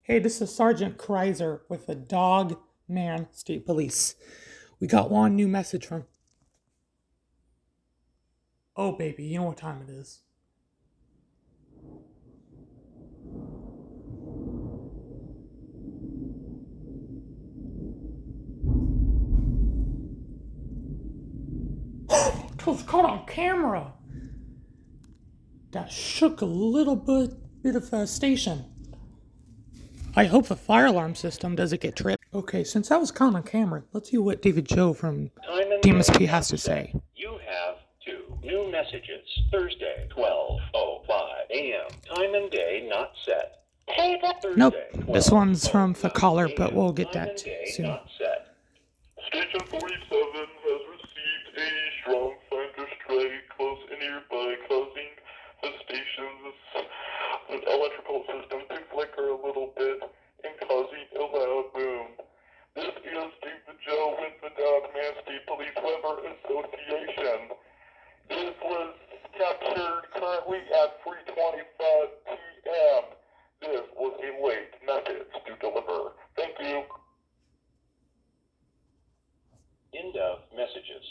Hey, this is Sergeant Kreiser with the Dog Man State Police. We got one new message from. Oh, baby, you know what time it is. It was caught on camera. That shook a little bit of a station. I hope the fire alarm system doesn't get tripped. Okay, since that was caught on camera, let's see what David Joe from DMSP has to say. You have two new messages. Thursday, 12:05 a.m. Time and day not set. Hey, Thursday, Nope, this one's from the caller, but we'll get time that and day soon. not set. Station 47 has received a strong thunder strike close and nearby, causing the station's electrical system to flicker a little bit and causing a loud boom. This is David Joe with the Dog Man State Police Weather Association. This was captured currently at 3:25 p.m. This was a late message to deliver. Thank you. End of messages.